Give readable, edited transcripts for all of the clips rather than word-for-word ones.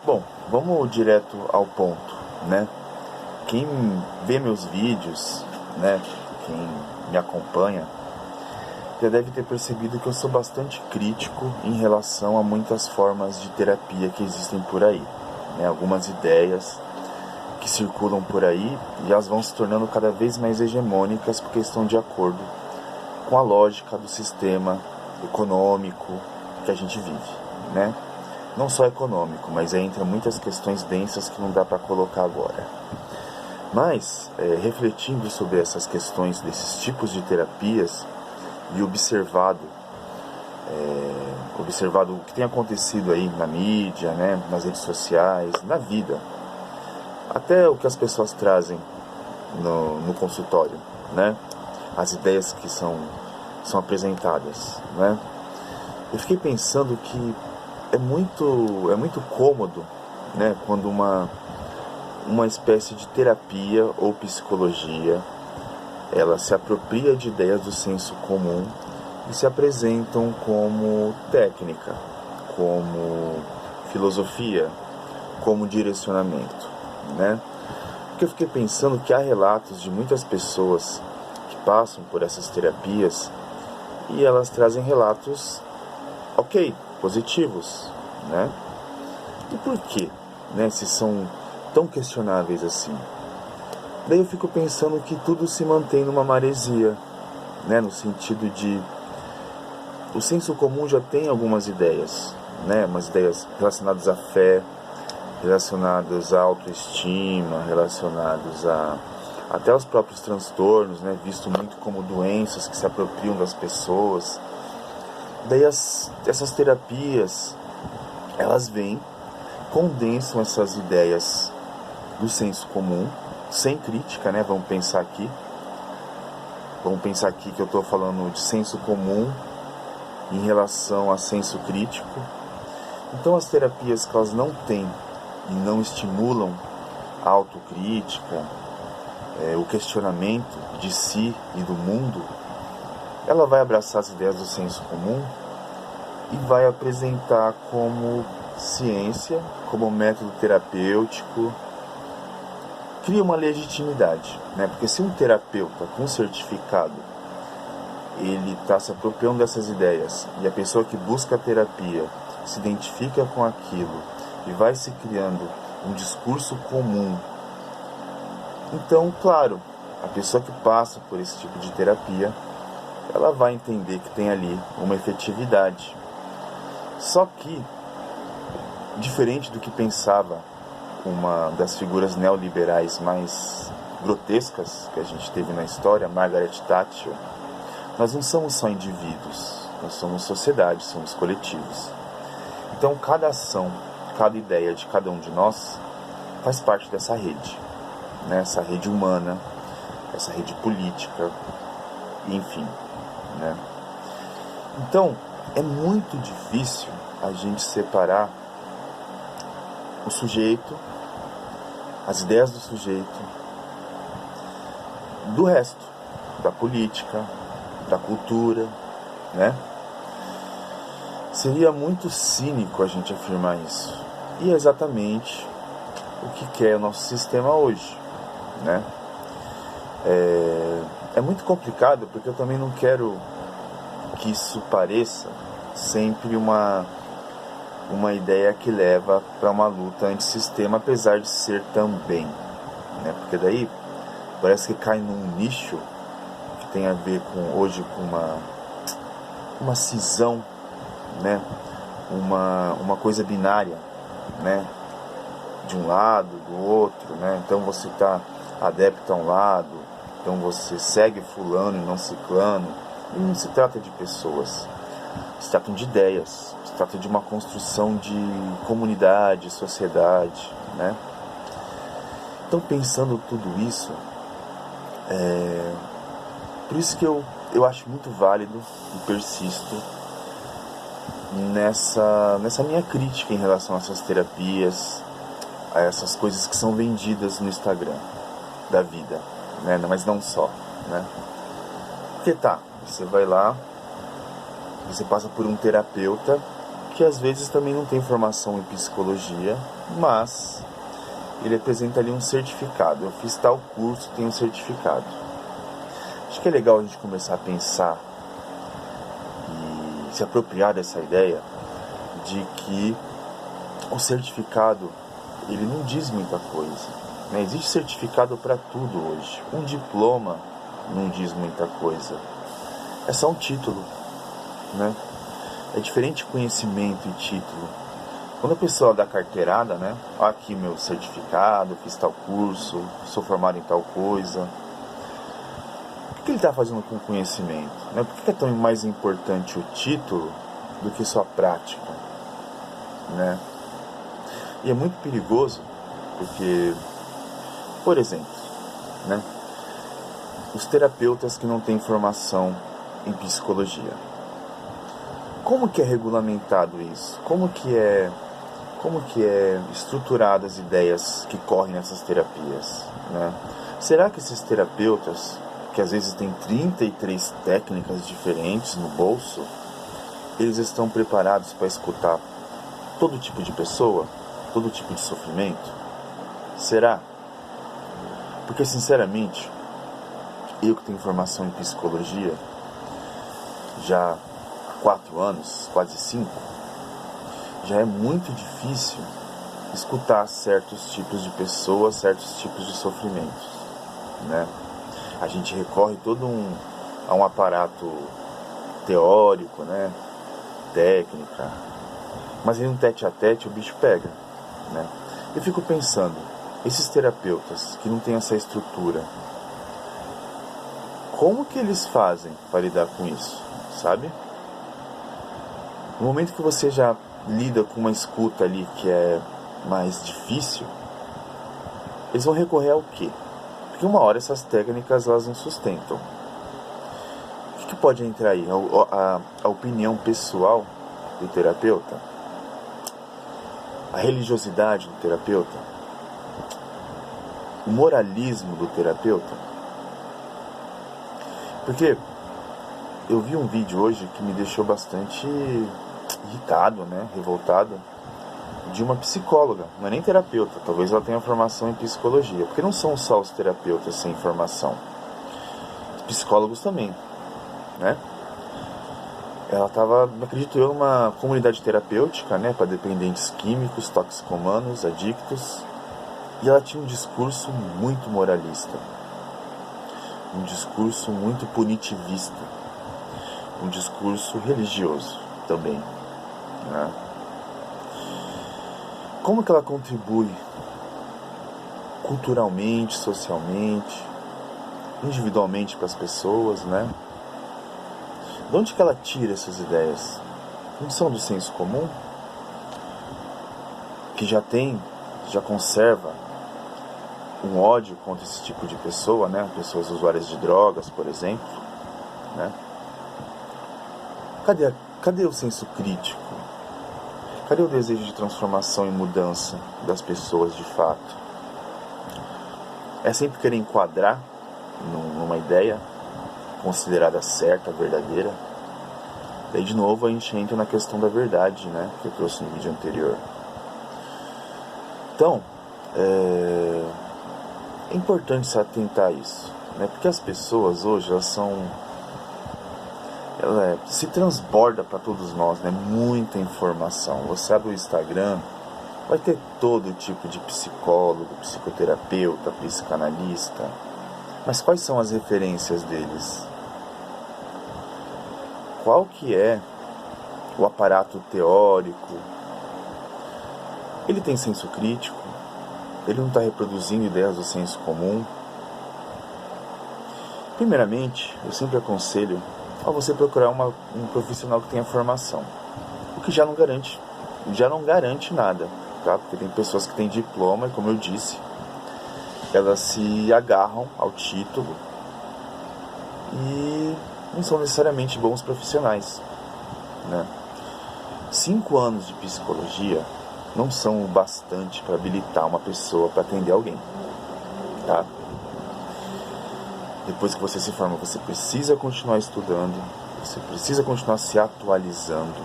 Bom, vamos direto ao ponto, né? Quem vê meus vídeos, né? Quem me acompanha, já deve ter percebido que eu sou bastante crítico em relação a muitas formas de terapia que existem por aí, né? Algumas ideias que circulam por aí e elas vão se tornando cada vez mais hegemônicas porque estão de acordo com a lógica do sistema econômico que a gente vive, né? Não só econômico, mas entra muitas questões densas que não dá para colocar agora. Mas, refletindo sobre essas questões desses tipos de terapias e observado o que tem acontecido aí na mídia, né, nas redes sociais, na vida, até o que as pessoas trazem no consultório, né, as ideias que são apresentadas, né, eu fiquei pensando que é muito cômodo, né, quando uma espécie de terapia ou psicologia ela se apropria de ideias do senso comum e se apresentam como técnica, como filosofia, como direcionamento, né? Porque eu fiquei pensando que há relatos de muitas pessoas que passam por essas terapias e elas trazem relatos, ok, positivos, né? E por quê, né, se são tão questionáveis assim? Daí eu fico pensando que tudo se mantém numa maresia, né, no sentido de o senso comum já tem algumas ideias, né, umas ideias relacionadas à fé, relacionadas à autoestima, relacionadas a até os próprios transtornos, né, visto muito como doenças que se apropriam das pessoas. Daí essas terapias, elas vêm, condensam essas ideias do senso comum, sem crítica, né? Vamos pensar aqui que eu estou falando de senso comum em relação a senso crítico. Então as terapias que elas não têm e não estimulam a autocrítica, o questionamento de si e do mundo, ela vai abraçar as ideias do senso comum e vai apresentar como ciência, como método terapêutico, cria uma legitimidade, né? Porque se um terapeuta com certificado ele está se apropriando dessas ideias e a pessoa que busca a terapia se identifica com aquilo e vai se criando um discurso comum, então, claro, a pessoa que passa por esse tipo de terapia ela vai entender que tem ali uma efetividade. Só que, diferente do que pensava uma das figuras neoliberais mais grotescas que a gente teve na história, Margaret Thatcher, nós não somos só indivíduos, nós somos sociedade, somos coletivos. Então cada ação, cada ideia de cada um de nós faz parte dessa rede, né? Essa rede humana, essa rede política, enfim, né? Então é muito difícil a gente separar o sujeito, as ideias do sujeito, do resto, da política, da cultura, né? Seria muito cínico a gente afirmar isso. E é exatamente o que quer o nosso sistema hoje, né? É muito complicado porque eu também não quero que isso pareça sempre uma ideia que leva para uma luta antissistema, apesar de ser também, né? Porque daí parece que cai num nicho que tem a ver com hoje com uma cisão, né? Uma coisa binária, né? De um lado, do outro, né? Então você está adepto a um lado, então você segue fulano e não ciclano. E não se trata de pessoas, se trata de ideias, se trata de uma construção de comunidade, sociedade, né? Então, pensando tudo isso, por isso que eu acho muito válido e persisto nessa minha crítica em relação a essas terapias, a essas coisas que são vendidas no Instagram da vida, né? Mas não só, né? Porque você vai lá, você passa por um terapeuta que às vezes também não tem formação em psicologia, mas ele apresenta ali um certificado. Eu fiz tal curso, tenho um certificado. Acho que é legal a gente começar a pensar e se apropriar dessa ideia de que o certificado, ele não diz muita coisa, né? Existe certificado para tudo hoje. Um diploma não diz muita coisa. É só um título, né? É diferente conhecimento e título. Quando a pessoa dá carteirada, né? Aqui meu certificado, fiz tal curso, sou formado em tal coisa. O que ele está fazendo com o conhecimento? Né? Por que é tão mais importante o título do que sua prática? Né? E é muito perigoso, porque, por exemplo, né? Os terapeutas que não têm formação em psicologia. Como que é regulamentado isso? Como que é estruturado as ideias que correm nessas terapias, né? Será que esses terapeutas, que às vezes têm 33 técnicas diferentes no bolso, eles estão preparados para escutar todo tipo de pessoa, todo tipo de sofrimento? Será? Porque, sinceramente, eu que tenho formação em psicologia já há 4 anos, quase 5, já é muito difícil escutar certos tipos de pessoas, certos tipos de sofrimentos, né? A gente recorre a um aparato teórico, né? Técnica, mas em um tete-a-tete o bicho pega, né? Eu fico pensando, esses terapeutas que não têm essa estrutura, como que eles fazem para lidar com isso, sabe? No momento que você já lida com uma escuta ali que é mais difícil, eles vão recorrer ao quê? Porque uma hora essas técnicas elas não sustentam. O que pode entrar aí? A opinião pessoal do terapeuta? A religiosidade do terapeuta? O moralismo do terapeuta? Porque eu vi um vídeo hoje que me deixou bastante irritado, né, revoltado, de uma psicóloga, não é nem terapeuta, talvez ela tenha formação em psicologia, porque não são só os terapeutas sem formação, os psicólogos também, né? Ela estava, acredito eu, numa comunidade terapêutica, né, para dependentes químicos, toxicomanos, adictos, e ela tinha um discurso muito moralista, um discurso muito punitivista, um discurso religioso também, né? Como que ela contribui culturalmente, socialmente, individualmente para as pessoas, né? De onde que ela tira essas ideias? Não são do senso comum? Que já conserva um ódio contra esse tipo de pessoa, né? Pessoas usuárias de drogas, por exemplo, né? Cadê o senso crítico? Cadê o desejo de transformação e mudança das pessoas de fato? É sempre querer enquadrar numa ideia considerada certa, verdadeira. Daí de novo a gente entra na questão da verdade, né? Que eu trouxe no vídeo anterior. Então, é importante se atentar a isso, né? Porque as pessoas hoje, ela se transborda para todos nós, né? Muita informação. Você abre o Instagram, vai ter todo tipo de psicólogo, psicoterapeuta, psicanalista. Mas quais são as referências deles? Qual que é o aparato teórico? Ele tem senso crítico? Ele não está reproduzindo ideias do senso comum? Primeiramente, eu sempre aconselho a você procurar um profissional que tenha formação, o que já não garante nada, tá? Porque tem pessoas que têm diploma e, como eu disse, elas se agarram ao título e não são necessariamente bons profissionais, né? 5 anos de psicologia não são o bastante para habilitar uma pessoa para atender alguém, tá? Depois que você se forma, você precisa continuar estudando, você precisa continuar se atualizando.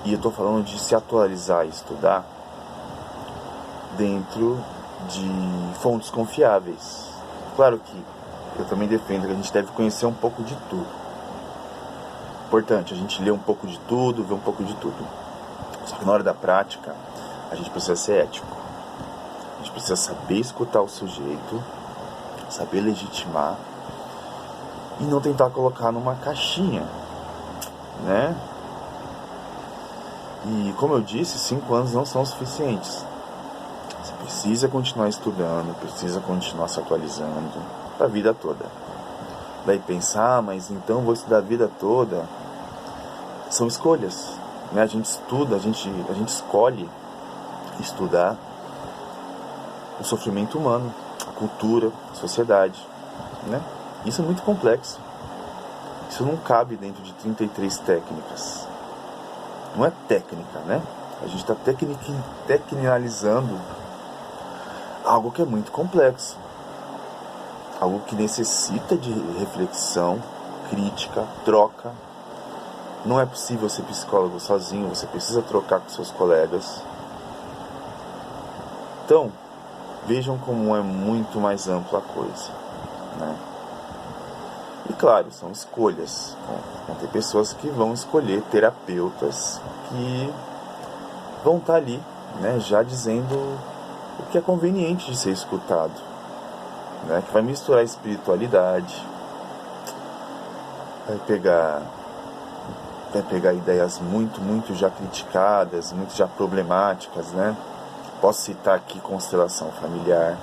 E eu estou falando de se atualizar e estudar dentro de fontes confiáveis. Claro que eu também defendo que a gente deve conhecer um pouco de tudo. Importante, a gente lê um pouco de tudo, vê um pouco de tudo. Só que na hora da prática, a gente precisa ser ético. A gente precisa saber escutar o sujeito, saber legitimar e não tentar colocar numa caixinha, né? E como eu disse, 5 anos não são suficientes. Você precisa continuar estudando, precisa continuar se atualizando para a vida toda. Daí pensar, mas então vou estudar a vida toda. São escolhas, né? A gente estuda, a gente escolhe estudar o sofrimento humano, a cultura, a sociedade, né? Isso é muito complexo. Isso não cabe dentro de 33 técnicas. Não é técnica, né? A gente está tecnicalizando algo que é muito complexo. Algo que necessita de reflexão, crítica, troca. Não é possível ser psicólogo sozinho, você precisa trocar com seus colegas. Então, vejam como é muito mais ampla a coisa, né? E claro, são escolhas. Vão ter pessoas que vão escolher terapeutas que vão estar ali, né, já dizendo o que é conveniente de ser escutado, né, que vai misturar espiritualidade, vai pegar ideias muito já criticadas, muito já problemáticas, né? Posso citar aqui constelação familiar.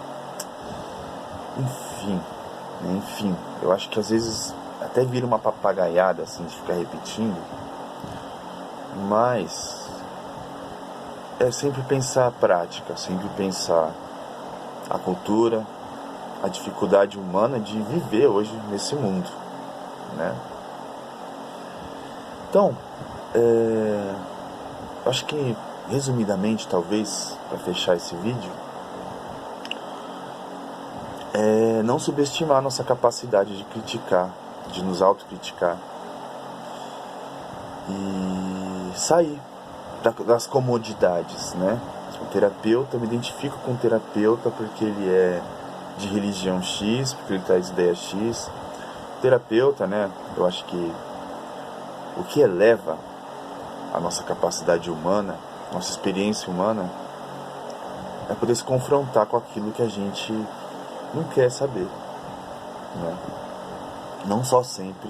Enfim, eu acho que às vezes até vira uma papagaiada assim de ficar repetindo, mas é sempre pensar a prática, sempre pensar a cultura, a dificuldade humana de viver hoje nesse mundo, né? Então, acho que resumidamente, talvez, para fechar esse vídeo, não subestimar a nossa capacidade de criticar, de nos autocriticar e sair das comodidades, né? O terapeuta, eu me identifico com o terapeuta porque ele é de religião X, porque ele traz ideia X. O terapeuta, né? Eu acho que o que eleva a nossa capacidade humana, nossa experiência humana, é poder se confrontar com aquilo que a gente não quer saber, né? Não só sempre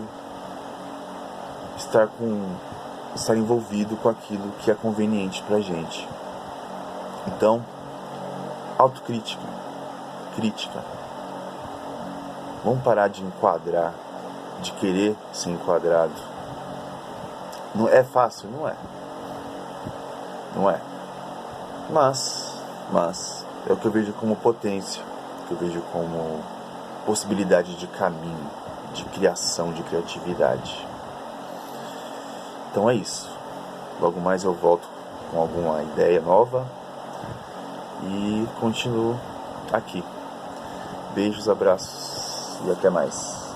estar envolvido com aquilo que é conveniente pra gente. Então, autocrítica, crítica. Vamos parar de enquadrar, de querer ser enquadrado. Não é fácil, não é. Não é. Mas é o que eu vejo como potência, que eu vejo como possibilidade de caminho, de criação, de criatividade. Então é isso. Logo mais eu volto com alguma ideia nova e continuo aqui. Beijos, abraços e até mais.